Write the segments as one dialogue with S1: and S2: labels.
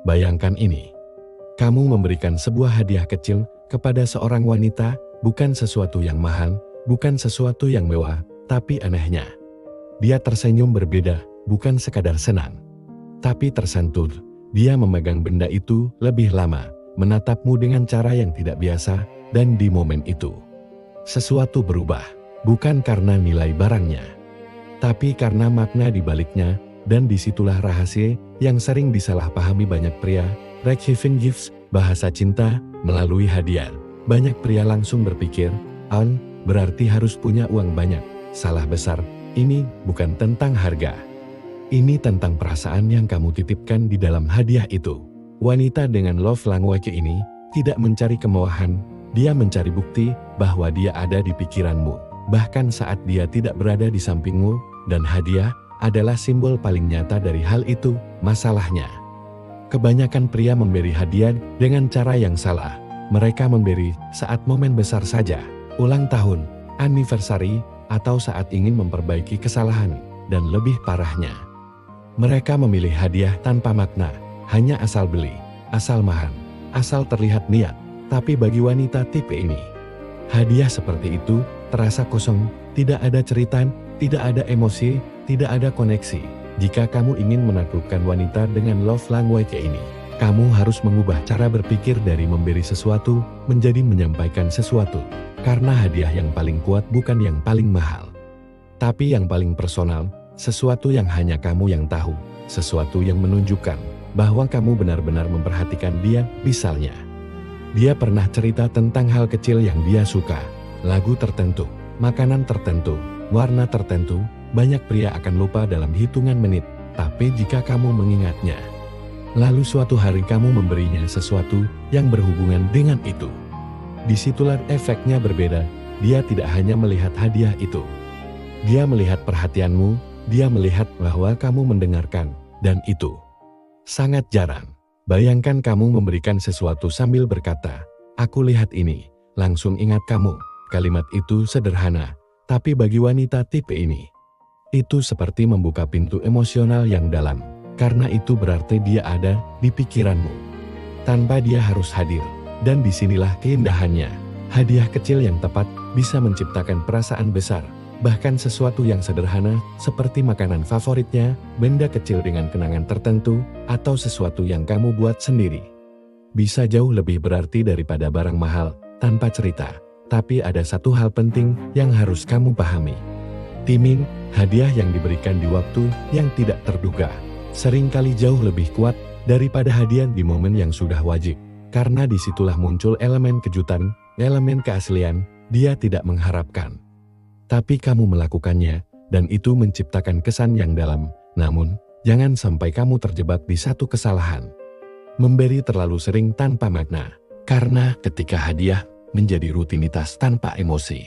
S1: Bayangkan ini. Kamu memberikan sebuah hadiah kecil kepada seorang wanita, bukan sesuatu yang mahal, bukan sesuatu yang mewah, tapi anehnya. Dia tersenyum berbeda, bukan sekadar senang. Tapi tersentuh, dia memegang benda itu lebih lama, menatapmu dengan cara yang tidak biasa, dan di momen itu. Sesuatu berubah, bukan karena nilai barangnya, tapi karena makna di baliknya, dan disitulah rahasia yang sering disalahpahami banyak pria. Receiving gifts, bahasa cinta, melalui hadiah. Banyak pria langsung berpikir, berarti harus punya uang banyak. Salah besar, ini bukan tentang harga. Ini tentang perasaan yang kamu titipkan di dalam hadiah itu. Wanita dengan love language ini tidak mencari kemewahan, dia mencari bukti bahwa dia ada di pikiranmu, bahkan saat dia tidak berada di sampingmu, dan hadiah adalah simbol paling nyata dari hal itu. Masalahnya, kebanyakan pria memberi hadiah dengan cara yang salah. Mereka memberi saat momen besar saja, ulang tahun, anniversary, atau saat ingin memperbaiki kesalahan, dan lebih parahnya, mereka memilih hadiah tanpa makna, hanya asal beli, asal mahal, asal terlihat niat. Tapi bagi wanita tipe ini, hadiah seperti itu terasa kosong, tidak ada cerita, tidak ada emosi, tidak ada koneksi. Jika kamu ingin menaklukkan wanita dengan love language ini, kamu harus mengubah cara berpikir dari memberi sesuatu menjadi menyampaikan sesuatu. Karena hadiah yang paling kuat bukan yang paling mahal, tapi yang paling personal, sesuatu yang hanya kamu yang tahu, sesuatu yang menunjukkan bahwa kamu benar-benar memperhatikan dia. Misalnya, dia pernah cerita tentang hal kecil yang dia suka, lagu tertentu, makanan tertentu, warna tertentu. Banyak pria akan lupa dalam hitungan menit, tapi jika kamu mengingatnya, lalu suatu hari kamu memberinya sesuatu yang berhubungan dengan itu, disitulah efeknya berbeda. Dia tidak hanya melihat hadiah itu, dia melihat perhatianmu, dia melihat bahwa kamu mendengarkan, dan itu sangat jarang. Bayangkan kamu memberikan sesuatu sambil berkata, "Aku lihat ini," langsung ingat kamu. Kalimat itu sederhana, tapi bagi wanita tipe ini, itu seperti membuka pintu emosional yang dalam, karena itu berarti dia ada di pikiranmu, tanpa dia harus hadir. Dan disinilah keindahannya, hadiah kecil yang tepat bisa menciptakan perasaan besar, bahkan sesuatu yang sederhana, seperti makanan favoritnya, benda kecil dengan kenangan tertentu, atau sesuatu yang kamu buat sendiri, bisa jauh lebih berarti daripada barang mahal, tanpa cerita. Tapi ada satu hal penting yang harus kamu pahami. Timing, hadiah yang diberikan di waktu yang tidak terduga, seringkali jauh lebih kuat daripada hadiah di momen yang sudah wajib. Karena disitulah muncul elemen kejutan, elemen keaslian. Dia tidak mengharapkan, tapi kamu melakukannya, dan itu menciptakan kesan yang dalam. Namun, jangan sampai kamu terjebak di satu kesalahan: memberi terlalu sering tanpa makna. Karena ketika hadiah menjadi rutinitas tanpa emosi,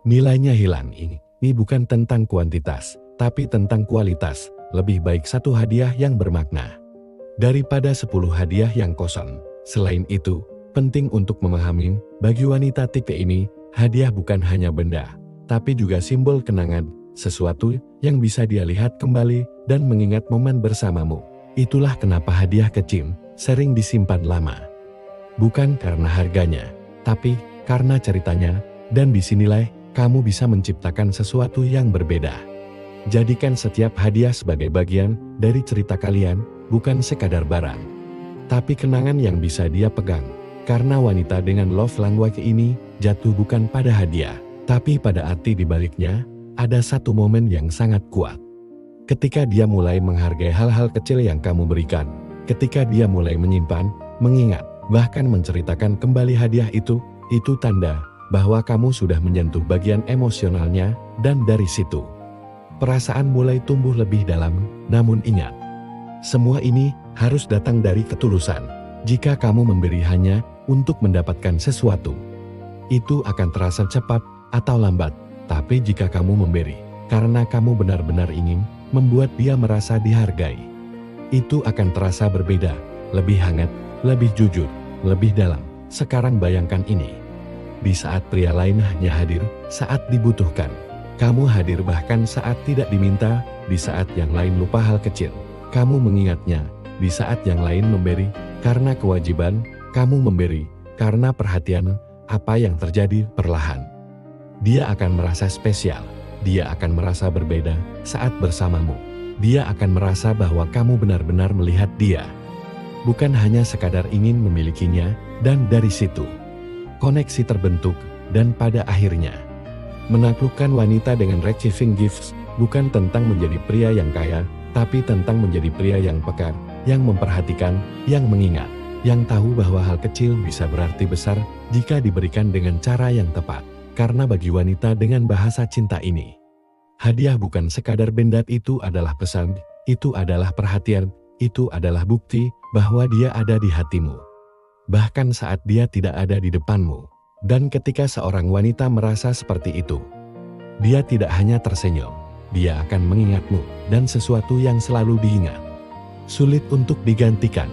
S1: nilainya hilang. Ini bukan tentang kuantitas, tapi tentang kualitas. Lebih baik satu hadiah yang bermakna daripada 10 hadiah yang kosong. Selain itu, penting untuk memahami, bagi wanita tipe ini, hadiah bukan hanya benda, tapi juga simbol kenangan, sesuatu yang bisa dia lihat kembali dan mengingat momen bersamamu. Itulah kenapa hadiah kecil sering disimpan lama. Bukan karena harganya, tapi karena ceritanya, dan disinilah kamu bisa menciptakan sesuatu yang berbeda. Jadikan setiap hadiah sebagai bagian dari cerita kalian, bukan sekadar barang, tapi kenangan yang bisa dia pegang. Karena wanita dengan love language ini jatuh bukan pada hadiah, tapi pada arti di baliknya. Ada satu momen yang sangat kuat. Ketika dia mulai menghargai hal-hal kecil yang kamu berikan, ketika dia mulai menyimpan, mengingat, bahkan menceritakan kembali hadiah itu tanda bahwa kamu sudah menyentuh bagian emosionalnya, dan dari situ, perasaan mulai tumbuh lebih dalam. Namun ingat, semua ini harus datang dari ketulusan. Jika kamu memberi hanya untuk mendapatkan sesuatu, itu akan terasa cepat atau lambat. Tapi jika kamu memberi karena kamu benar-benar ingin membuat dia merasa dihargai, itu akan terasa berbeda, lebih hangat, lebih jujur, lebih dalam. Sekarang bayangkan ini. Di saat pria lain hanya hadir saat dibutuhkan, kamu hadir bahkan saat tidak diminta. Di saat yang lain lupa hal kecil, kamu mengingatnya. di saat yang lain memberi karena kewajiban, kamu memberi karena perhatian. Apa yang terjadi perlahan? Dia akan merasa spesial, dia akan merasa berbeda saat bersamamu. Dia akan merasa bahwa kamu benar-benar melihat dia, bukan hanya sekadar ingin memilikinya, dan dari situ koneksi terbentuk, dan pada akhirnya menaklukkan wanita dengan receiving gifts bukan tentang menjadi pria yang kaya, tapi tentang menjadi pria yang peka, yang memperhatikan, yang mengingat, yang tahu bahwa hal kecil bisa berarti besar jika diberikan dengan cara yang tepat. Karena bagi wanita dengan bahasa cinta ini, hadiah bukan sekadar benda, itu adalah pesan, itu adalah perhatian, itu adalah bukti bahwa dia ada di hatimu. Bahkan saat dia tidak ada di depanmu. Dan ketika seorang wanita merasa seperti itu, dia tidak hanya tersenyum, dia akan mengingatmu, dan sesuatu yang selalu diingat sulit untuk digantikan.